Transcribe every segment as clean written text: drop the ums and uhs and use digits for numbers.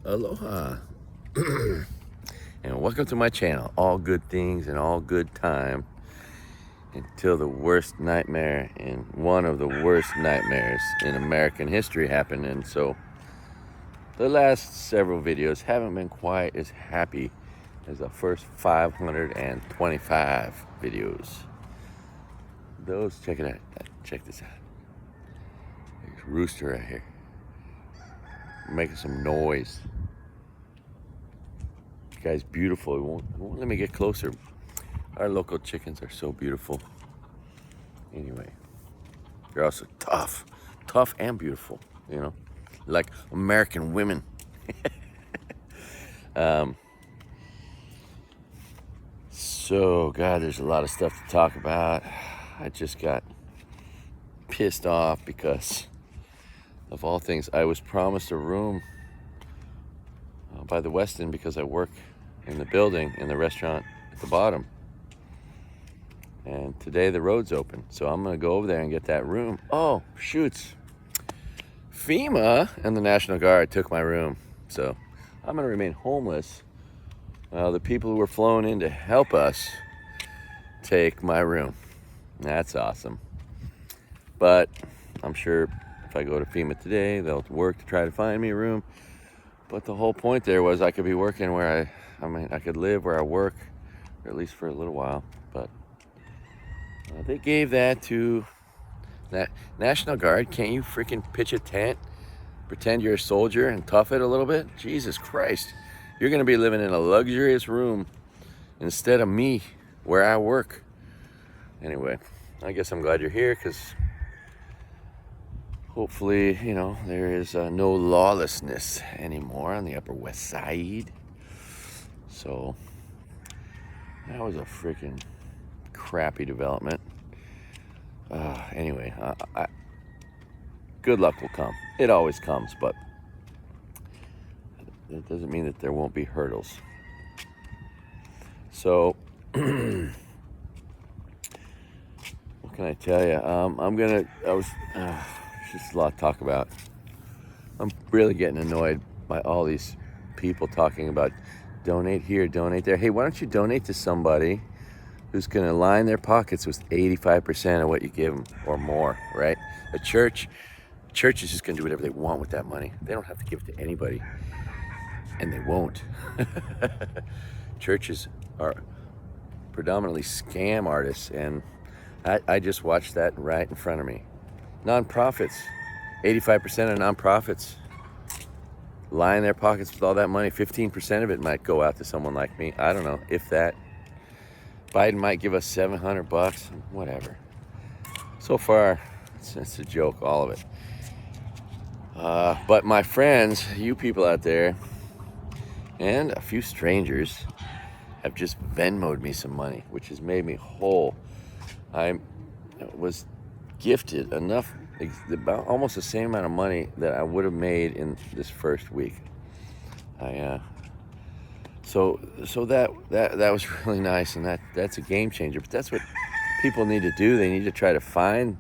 Aloha and welcome to my channel. All good things and all good time until the worst nightmare and one of the worst nightmares in American history happened. And so the last several videos haven't been quite as happy as the first 525 videos. Those, check it out. Check this out. There's a rooster right here making some noise. This guy's beautiful. He won't let me get closer. Our local chickens are so beautiful. Anyway, they're also tough and beautiful, you know, like American women. So, God, there's a lot of stuff to talk about. I just got pissed off because, of all things, I was promised a room by the Westin because I work in the building in the restaurant at the bottom. And today the road's open, so I'm gonna go over there and get that room. Oh, shoots. FEMA and the National Guard took my room, so I'm gonna remain homeless. The people who were flown in to help us take my room. That's awesome. But I'm sure if I go to FEMA today, they'll work to try to find me a room. But the whole point there was I could be working where I could live where I work, or at least for a little while. But they gave that to that National Guard. Can't you freaking pitch a tent, pretend you're a soldier and tough it a little bit? Jesus Christ. You're gonna be living in a luxurious room instead of me where I work. Anyway, I guess I'm glad you're here because hopefully, you know, there is no lawlessness anymore on the Upper West Side. So that was a freaking crappy development. Anyway, good luck will come. It always comes, but it doesn't mean that there won't be hurdles. So, what can I tell you? There's just a lot to talk about. I'm really getting annoyed by all these people talking about donate here, donate there. Hey, why don't you donate to somebody who's going to line their pockets with 85% of what you give them or more, right? A church is just going to do whatever they want with that money. They don't have to give it to anybody, and they won't. Churches are predominantly scam artists, and I just watched that right in front of me. Nonprofits, 85% of nonprofits line their pockets with all that money. 15% of it might go out to someone like me. I don't know, if that. Biden might give us $700, whatever. So far, it's a joke, all of it. But my friends, you people out there, and a few strangers have just Venmo'd me some money, which has made me whole. I was gifted enough, about almost the same amount of money that I would have made in this first week. So that was really nice, and that's a game changer. But that's what people need to do. They need to try to find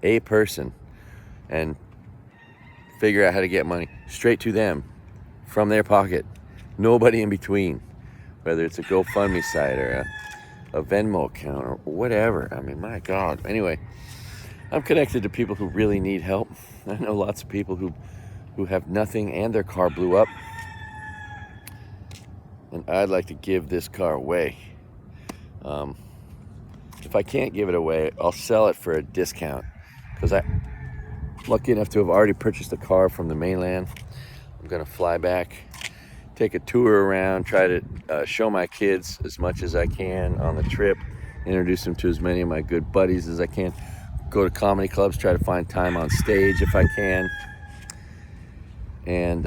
a person and figure out how to get money straight to them from their pocket. Nobody in between, whether it's a GoFundMe site or a Venmo account or whatever. I mean, my God. Anyway, I'm connected to people who really need help. I know lots of people who have nothing and their car blew up. And I'd like to give this car away. If I can't give it away, I'll sell it for a discount, because I'm lucky enough to have already purchased a car from the mainland. I'm gonna fly back, take a tour around, try to show my kids as much as I can on the trip, introduce them to as many of my good buddies as I can, go to comedy clubs, try to find time on stage if I can, and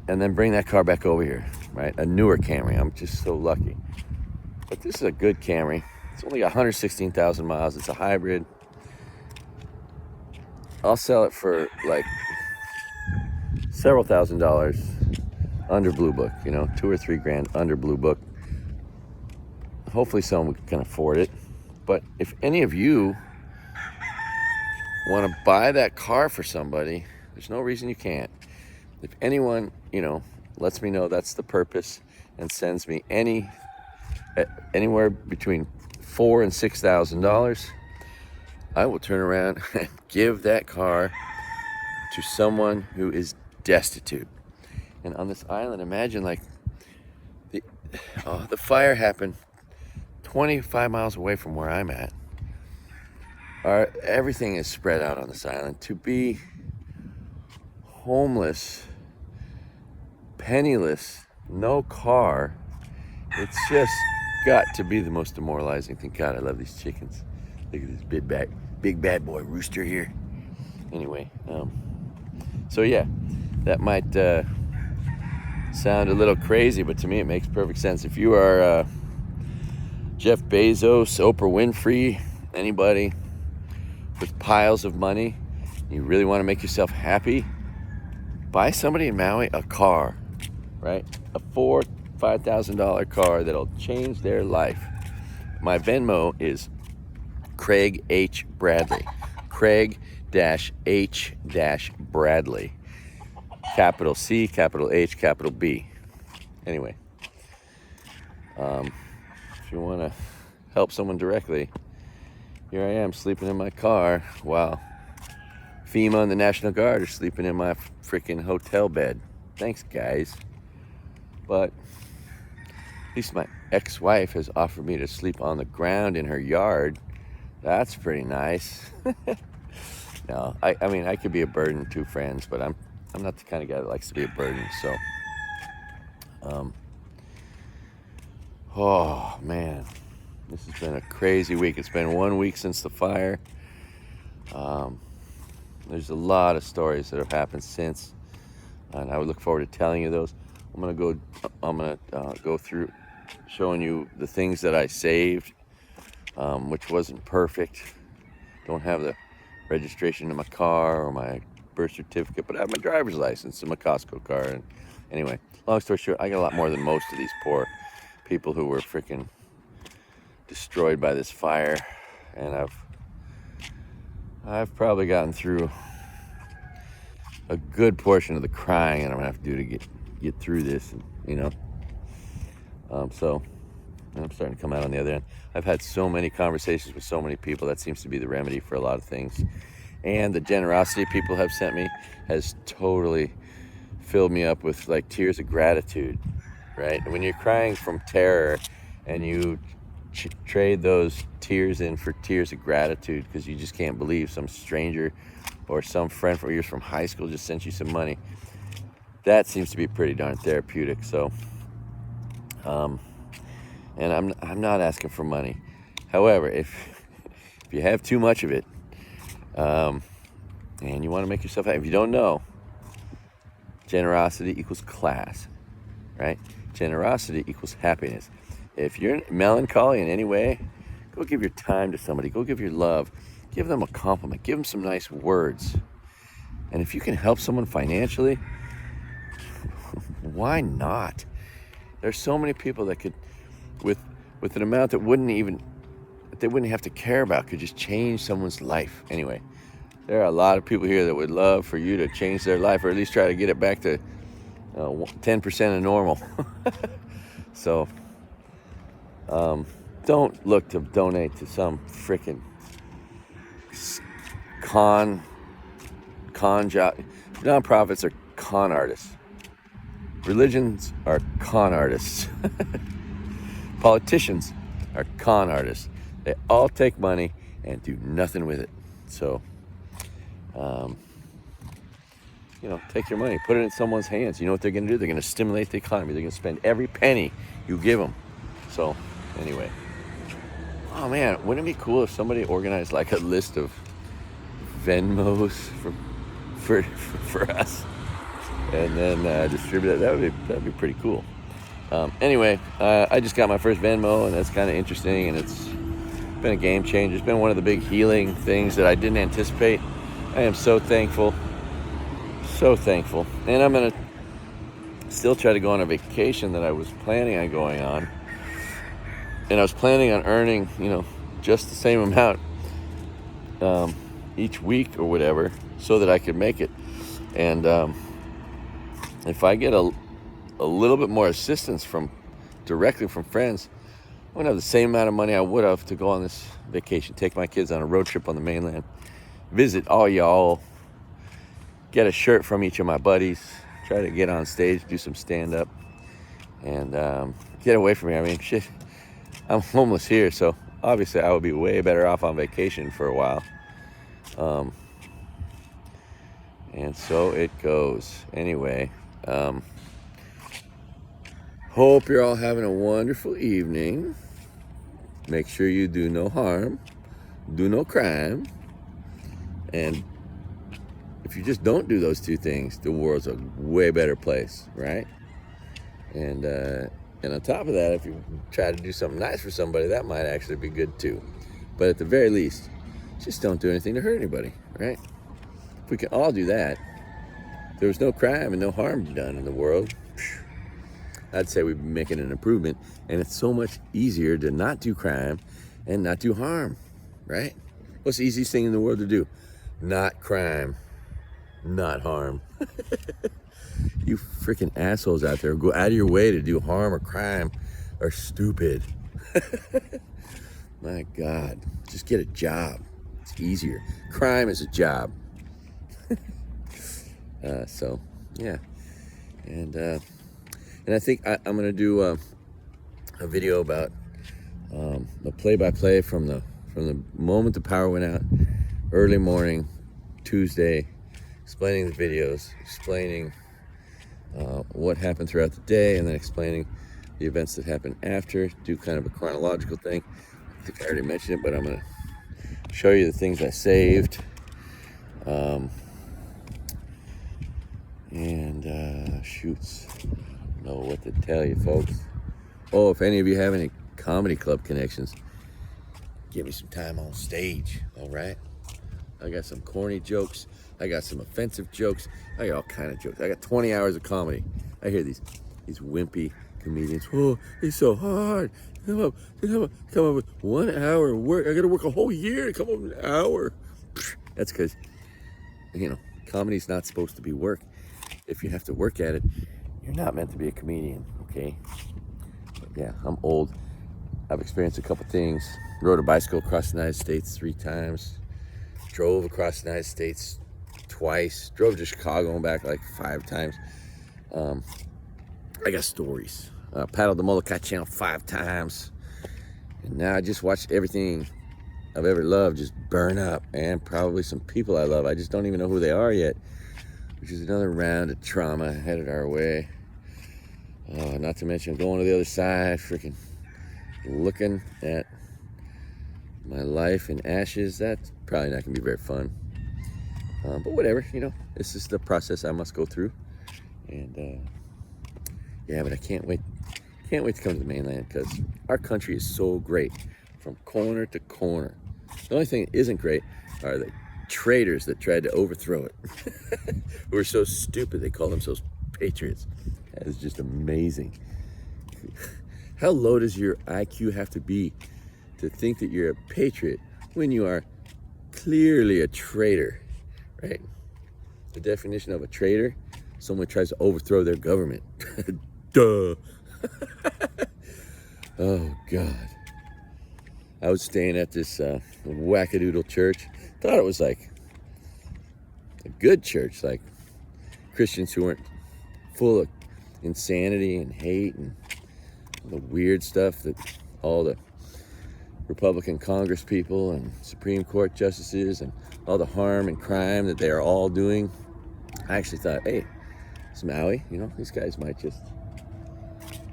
then bring that car back over here, right? A newer Camry. I'm just so lucky. But this is a good Camry. It's only 116,000 miles. It's a hybrid. I'll sell it for like several $1,000s under Blue Book, you know, $2,000 or $3,000 under Blue Book. Hopefully someone can afford it. But if any of you want to buy that car for somebody, there's no reason you can't. If anyone, you know, lets me know that's the purpose, and sends me anywhere between $4,000 and $6,000, I will turn around and give that car to someone who is destitute. And on this island, imagine like the fire happened 25 miles away from where I'm at. Everything is spread out on this island. To be homeless, penniless, no car, it's just got to be the most demoralizing thing. God, I love these chickens. Look at this big bad boy rooster here. Anyway, so yeah, that might sound a little crazy, but to me it makes perfect sense. If you are Jeff Bezos, Oprah Winfrey, anybody with piles of money, you really want to make yourself happy, buy somebody in Maui a car, right? A $4,000-$5,000 car that'll change their life. My Venmo is Craig-H-Bradley. Craig-H-Bradley. Capital C, capital H, capital B. Anyway, if you want to help someone directly, here I am sleeping in my car while FEMA and the National Guard are sleeping in my freaking hotel bed. Thanks, guys. But at least my ex-wife has offered me to sleep on the ground in her yard. That's pretty nice. No, I mean, I could be a burden to friends, but I'm not the kind of guy that likes to be a burden. So, oh man, this has been a crazy week. It's been 1 week since the fire. There's a lot of stories that have happened since, and I would look forward to telling you those. I'm gonna go through showing you the things that I saved, which wasn't perfect. Don't have the registration of my car or my birth certificate, but I have my driver's license and my Costco card. And anyway, long story short, I got a lot more than most of these poor people who were freaking destroyed by this fire, and I've probably gotten through a good portion of the crying that I'm gonna have to do to get through this, and, you know. So I'm starting to come out on the other end. I've had so many conversations with so many people. That seems to be the remedy for a lot of things. And the generosity people have sent me has totally filled me up with like tears of gratitude, right? When you're crying from terror and you trade those tears in for tears of gratitude because you just can't believe some stranger or some friend from yours from high school just sent you some money, that seems to be pretty darn therapeutic. So, and I'm not asking for money. However, if you have too much of it, and you want to make yourself happy, if you don't know, generosity equals class, right? Generosity equals happiness. If you're melancholy in any way, go give your time to somebody. Go give your love. Give them a compliment. Give them some nice words. And if you can help someone financially, why not? There's so many people that could, with an amount that they wouldn't have to care about, could just change someone's life. Anyway, there are a lot of people here that would love for you to change their life, or at least try to get it back to 10% of normal. So, don't look to donate to some freaking con job. Nonprofits are con artists. Religions are con artists. Politicians are con artists. They all take money and do nothing with it. So, take your money, put it in someone's hands. You know what they're going to do? They're going to stimulate the economy. They're going to spend every penny you give them. So, anyway. Oh man, wouldn't it be cool if somebody organized like a list of Venmos for us, and then distribute it? That'd be pretty cool. Anyway, I just got my first Venmo, and that's kind of interesting, and it's been a game changer. It's been one of the big healing things that I didn't anticipate. I am so thankful. So thankful. And I'm going to still try to go on a vacation that I was planning on going on. And I was planning on earning, just the same amount each week or whatever, so that I could make it. And if I get a little bit more assistance directly from friends, I wouldn't have the same amount of money I would have to go on this vacation, take my kids on a road trip on the mainland, visit all y'all, get a shirt from each of my buddies, try to get on stage, do some stand-up, and get away from here. I mean, shit, I'm homeless here, so obviously I would be way better off on vacation for a while. And so it goes. Anyway, hope you're all having a wonderful evening. Make sure you do no harm, do no crime, and if you just don't do those two things, the world's a way better place, right? And on top of that, if you try to do something nice for somebody, that might actually be good too. But at the very least, just don't do anything to hurt anybody, right? If we can all do that, there was no crime and no harm done in the world, I'd say we'd be making an improvement. And it's so much easier to not do crime and not do harm, right? What's the easiest thing in the world to do? Not crime, not harm. You freaking assholes out there who go out of your way to do harm or crime are stupid. My God, just get a job. It's easier. Crime is a job. So, yeah. And I think I'm going to do a video about the play-by-play from the moment the power went out, early morning, Tuesday, explaining the videos, explaining what happened throughout the day, and then explaining the events that happened after, do kind of a chronological thing. I think I already mentioned it, but I'm going to show you the things I saved. Shoots. I don't know what to tell you, folks. Oh, if any of you have any comedy club connections, give me some time on stage, all right? I got some corny jokes. I got some offensive jokes. I got all kind of jokes. I got 20 hours of comedy. I hear these wimpy comedians. Oh, it's so hard. Come up with 1 hour of work. I got to work a whole year to come up with an hour. That's because, comedy's not supposed to be work. If you have to work at it, you're not meant to be a comedian, okay? But yeah, I'm old. I've experienced a couple things. Rode a bicycle across the United States 3 times. Drove across the United States twice. Drove to Chicago and back like 5 times. I got stories. Paddled the Molokai Channel 5 times. And now I just watched everything I've ever loved just burn up. And probably some people I love. I just don't even know who they are yet. Which is another round of trauma headed our way. Not to mention going to the other side, freaking looking at my life in ashes. That's probably not gonna be very fun. But whatever, this is the process I must go through. And yeah, but I can't wait to come to the mainland because our country is so great from corner to corner. The only thing that isn't great are the traitors that tried to overthrow it. Who are so stupid they call themselves patriots. That is just amazing. How low does your IQ have to be to think that you're a patriot when you are clearly a traitor, right? The definition of a traitor, someone tries to overthrow their government. Duh. Oh, God. I was staying at this wackadoodle church. Thought it was like a good church, like Christians who weren't full of insanity and hate and the weird stuff that all the Republican Congress people and Supreme Court justices and all the harm and crime that they are all doing. I actually thought, hey, it's Maui, these guys might just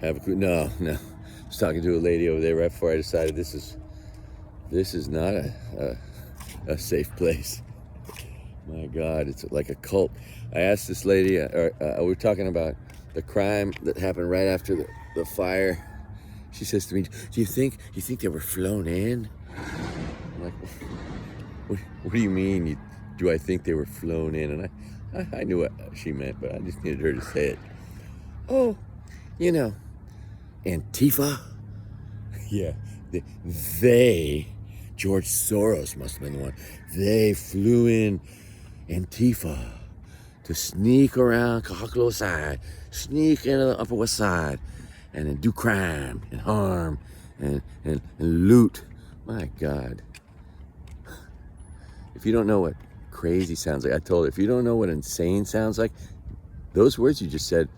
have a clue. No. I was talking to a lady over there right before I decided this is not a safe place. My God, it's like a cult. I asked this lady, we were talking about the crime that happened right after the fire. She says to me, do you think they were flown in? I'm like, what do you mean? Do I think they were flown in? And I knew what she meant, but I just needed her to say it. Oh, Antifa? Yeah, George Soros must have been the one. They flew in Antifa to sneak around Kahakalo side, sneak into the Upper West Side, and then do crime and harm and loot. My God. If you don't know what crazy sounds like, I told her, if you don't know what insane sounds like, those words you just said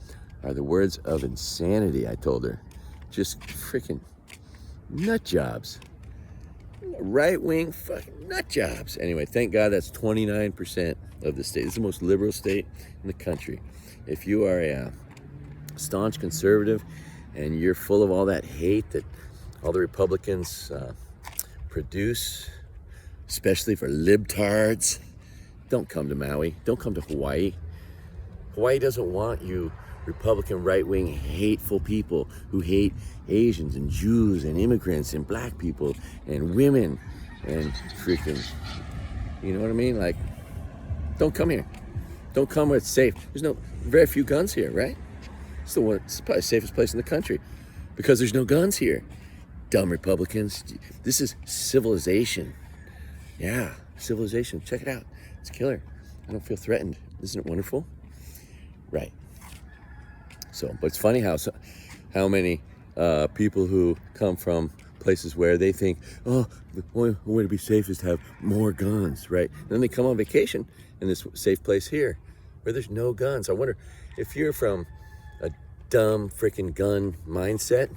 are the words of insanity, I told her. Just freaking nut jobs. Right-wing fucking nut jobs. Anyway, thank God that's 29% of the state. It's the most liberal state in the country. If you are a staunch conservative and you're full of all that hate that all the Republicans produce, especially for libtards, don't come to Maui. Don't come to Hawaii. Hawaii doesn't want you Republican right-wing hateful people who hate Asians and Jews and immigrants and black people and women and freaking, you know what I mean? Like, don't come here. Don't come where it's safe. There's very few guns here, right? It's probably the safest place in the country because there's no guns here. Dumb Republicans. This is civilization. Yeah, civilization. Check it out. It's killer. I don't feel threatened. Isn't it wonderful? Right. So, but it's funny how many people who come from places where they think, oh, the only way to be safe is to have more guns, right? And then they come on vacation in this safe place here where there's no guns. I wonder if you're from a dumb freaking gun mindset,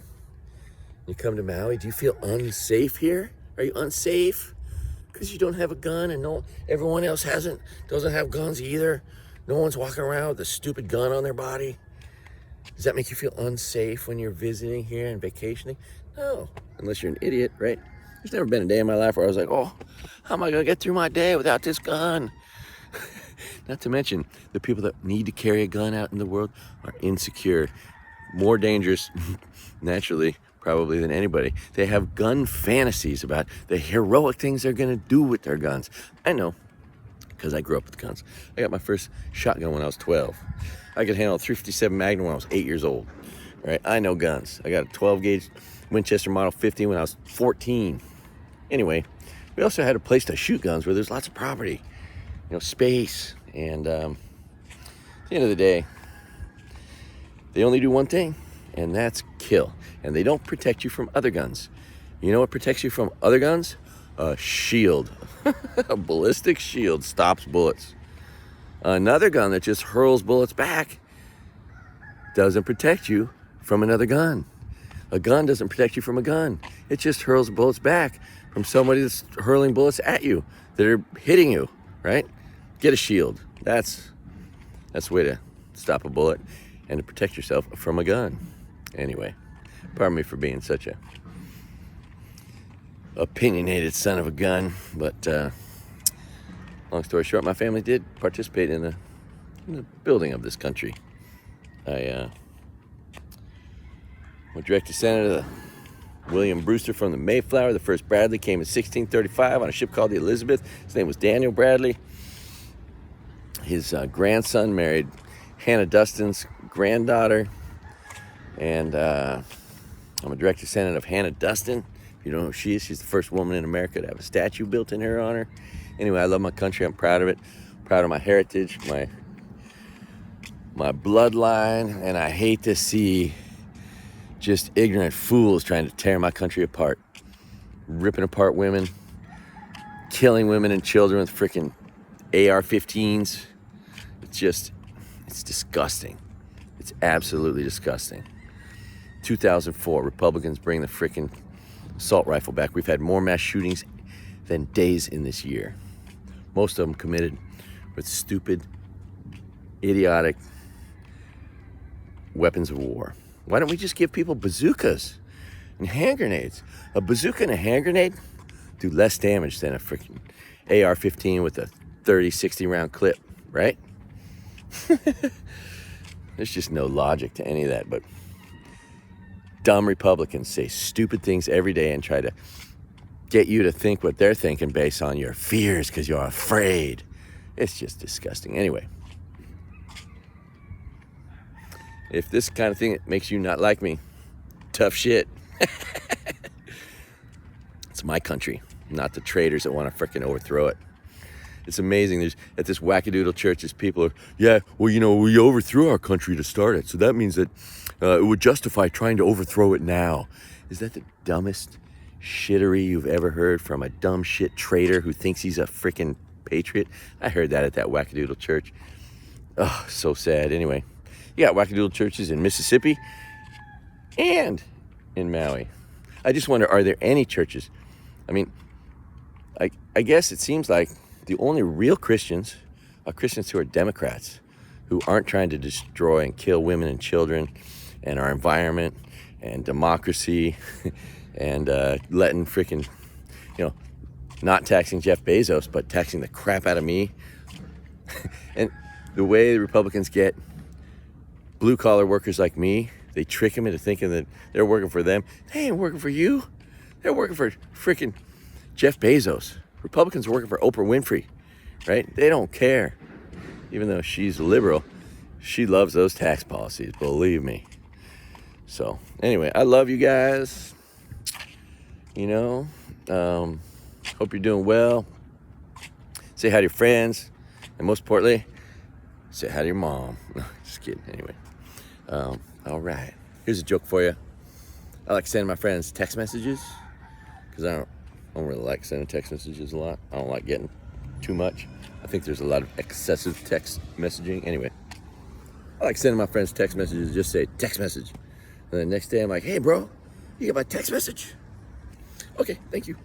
you come to Maui, do you feel unsafe here? Are you unsafe? Because you don't have a gun and everyone else doesn't have guns either. No one's walking around with a stupid gun on their body. Does that make you feel unsafe when you're visiting here and vacationing? No, unless you're an idiot, right? There's never been a day in my life where I was like, oh, how am I gonna get through my day without this gun? Not to mention, the people that need to carry a gun out in the world are insecure, more dangerous, naturally, probably than anybody. They have gun fantasies about the heroic things they're gonna do with their guns. I know, because I grew up with guns. I got my first shotgun when I was 12. I could handle a .357 Magnum when I was 8 years old. Right? I know guns. I got a 12 gauge Winchester Model 50 when I was 14. Anyway, we also had a place to shoot guns where there's lots of property, space. And at the end of the day, they only do one thing, and that's kill. And they don't protect you from other guns. You know what protects you from other guns? A shield. A ballistic shield stops bullets. Another gun that just hurls bullets back doesn't protect you from another gun. A gun doesn't protect you from a gun. It just hurls bullets back from somebody that's hurling bullets at you that are hitting you, right? Get a shield. That's the way to stop a bullet and to protect yourself from a gun. Anyway, pardon me for being such a opinionated son of a gun, but long story short, my family did participate in the building of this country. I was direct descendant of William Brewster from the Mayflower. The first Bradley came in 1635 on a ship called the Elizabeth. His name was Daniel Bradley. His grandson married Hannah Dustin's granddaughter. And I'm a direct descendant of Hannah Dustin. If you don't know who she is, she's the first woman in America to have a statue built in her honor. Anyway, I love my country. I'm proud of it. Proud of my heritage, my bloodline, and I hate to see just ignorant fools trying to tear my country apart, ripping apart women, killing women and children with freaking AR-15s. It's disgusting. It's absolutely disgusting. 2004, Republicans bring the freaking assault rifle back. We've had more mass shootings than days in this year. Most of them committed with stupid, idiotic weapons of war. Why don't we just give people bazookas and hand grenades? A bazooka and a hand grenade do less damage than a freaking AR-15 with a 30, 60 round clip, right? There's just no logic to any of that, but dumb Republicans say stupid things every day and try to get you to think what they're thinking based on your fears because you're afraid. It's just disgusting. Anyway, if this kind of thing makes you not like me, tough shit. It's my country, not the traitors that want to freaking overthrow it. It's amazing. There's at this wackadoodle church, there's people are, yeah, well, you know, we overthrew our country to start it, so that means that it would justify trying to overthrow it now. Is that the dumbest shittery you've ever heard from a dumb shit traitor who thinks he's a freaking patriot? I heard that at that wackadoodle church. Oh, so sad. Anyway, you got wackadoodle churches in Mississippi and in Maui. I just wonder, are there any churches? I mean, I guess it seems like the only real Christians are Christians who are Democrats, who aren't trying to destroy and kill women and children and our environment and democracy and letting freaking, you know, not taxing Jeff Bezos, but taxing the crap out of me. And the way the Republicans get blue-collar workers like me, they trick them into thinking that they're working for them. They ain't working for you. They're working for freaking Jeff Bezos. Republicans are working for Oprah Winfrey, right? They don't care. Even though she's a liberal, she loves those tax policies, believe me. So anyway, I love you guys. You know, hope you're doing well. Say hi to your friends. And most importantly, say hi to your mom. Just kidding, anyway. All right, here's a joke for you. I like sending my friends text messages because I don't really like sending text messages a lot. I don't like getting too much. I think there's a lot of excessive text messaging. Anyway, I like sending my friends text messages, just say text message. And the next day I'm like, hey bro, you got my text message? Okay, thank you.